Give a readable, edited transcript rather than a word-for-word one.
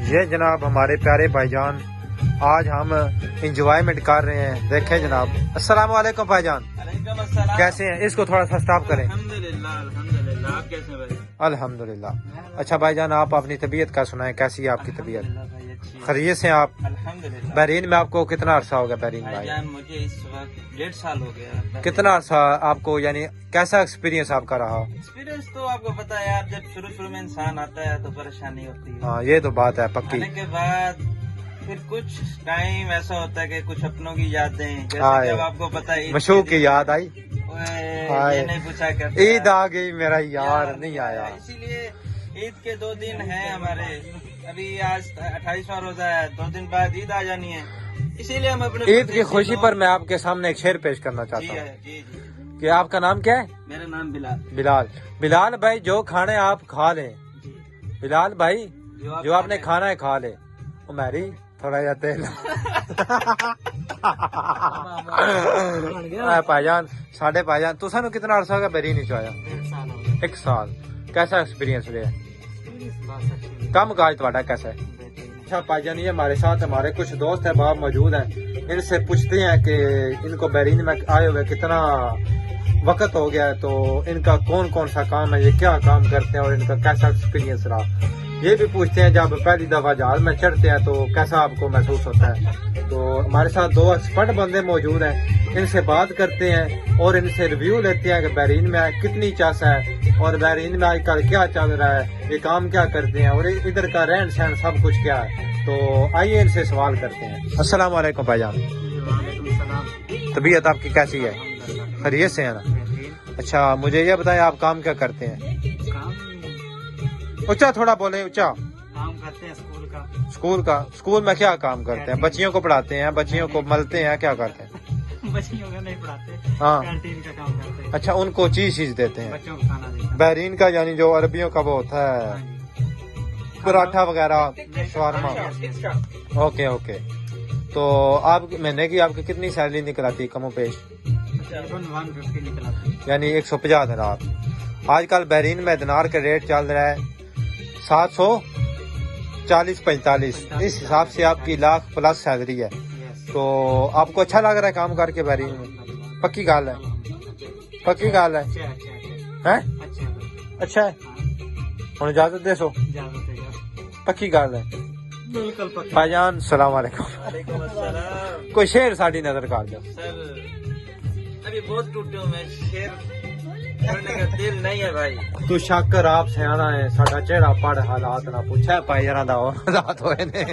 یہ جناب ہمارے پیارے بھائی جان آج ہم انجوائمنٹ کر رہے ہیں. دیکھیں جناب. السلام علیکم بھائی جان, کیسے ہیں؟ اس کو تھوڑا سا سٹاپ کریں. الحمدللہ. آپ کیسے ہیں بھائی؟ الحمدللہ. اچھا بھائی جان, آپ اپنی طبیعت کا سنائیں, کیسی ہے آپ کی طبیعت؟ خیریت سے آپ؟ الحمدللہ. بحرین میں آپ کو کتنا عرصہ ہو گیا بحرین بھائی بھائی؟ جان مجھے اس وقت 1.5 سال ہو گیا. کتنا عرصہ آپ کو, یعنی کیسا ایکسپیرینس آپ کا رہا؟ ایکسپیرینس تو آپ کو پتا ہے یار, جب شروع میں انسان آتا ہے تو پریشانی ہوتی ہے. ہاں یہ تو بات ہے پکی. آنے کے بعد پھر کچھ ٹائم ایسا ہوتا ہے کہ کچھ اپنوں کی یادیں, جیسے ہائے. کہ اب آپ کو پتا ہے مشوق کی یاد آئی, یہ نہیں پوچھا کرتے. عید آ گئی میرا یار نہیں آیا. اسی لیے عید کے 2 دن ہیں ہمارے. ابھی آج 28واں روزہ ہے, 2 دن بعد عید آ جانی ہے. اسی لیے ہم اپنے عید کی خوشی پر میں آپ کے سامنے ایک شعر پیش کرنا چاہتا ہوں. جی. کہ آپ کا نام کیا ہے؟ میرا نام بلال. بلال بھائی, جو کھانے آپ کھا لیں. بلال بھائی جو آپ نے کھانا ہے کھا لے. وہ میری تھوڑا جا تیل پائی جان ساڈے پائی جان. تو سانو کتنا عرصہ ہو گیا بحرین وچ آیا؟ 1 سال. کیسا ایکسپیرینس رہا؟ کام کاج تہاڈا کیسا ہے؟ اچھا پائی جان, یہ ہمارے ساتھ ہمارے کچھ دوست ہیں باپ موجود ہیں. ان سے پوچھتے ہیں کہ ان کو بحرین میں آئے ہوئے کتنا وقت ہو گیا ہے, تو ان کا کون سا کام ہے, یہ کیا کام کرتے ہیں اور ان کا کیسا ایکسپیرینس رہا. یہ بھی پوچھتے ہیں جب پہلی دفعہ جہاز میں چڑھتے ہیں تو کیسا آپ کو محسوس ہوتا ہے. تو ہمارے ساتھ 2 ایکسپرٹ بندے موجود ہیں, ان سے بات کرتے ہیں اور ان سے ریویو لیتے ہیں کہ بحرین میں کتنی چاس ہے اور بحرین میں آج کل کیا چل رہا ہے, یہ کام کیا کرتے ہیں اور ادھر کا رہن سہن سب کچھ کیا ہے. تو آئیے ان سے سوال کرتے ہیں. السلام علیکم بھائی جان. وعلیکم السلام. طبیعت آپ کی کیسی ہے؟ خیریت سے ہے نا؟ اچھا مجھے یہ بتائیں آپ کام کیا کرتے ہیں؟ اونچا تھوڑا بولیں, اونچا. کام کرتے ہیں اسکول کا. اسکول میں کیا کام کرتے ہیں؟ بچیوں کو پڑھاتے ہیں, بچیوں کو ملتے ہیں, کیا کرتے ہیں؟ بچیوں کا نہیں پڑھاتے, ہاں. کینٹین کا کام کرتے ہیں. اچھا ان کو چیز دیتے ہیں بچوں کو کھانا دیتے ہیں. بحرین کا, یعنی جو عربیوں کا وہ ہوتا ہے پراٹھا وغیرہ, شورما. اوکے. تو آپ مہینے کی آپ کی کتنی سیلری نکل آتی ہے کم و بیش؟ 150 نکل آتی ہے. یعنی 150 دینار. آج کل بحرین میں دینار کا ریٹ چل رہا ہے 740-45. اس حساب سے آپ کی لاکھ پلس سیلری ہے. تو آپ کو اچھا لگ رہا ہے کام کر کے بحرین میں؟ پکی گال ہے اچھا ہے. ہوں اجازت دے سو, پکی گال ہے. بالکل. بھائی جان السلام علیکم. وعلیکم السلام. کوئی شعر ساڈی نظر کر دو. سر ابھی بہت ٹوٹے ہوں میں, شیر پڑھنے کا دل نہیں ہے بھائی. تو شکر آپ سیاح ہے, ساڈا چہرہ پڑھ حالات نہ پوچھا پائی جانا دا حالات ہوئے نے.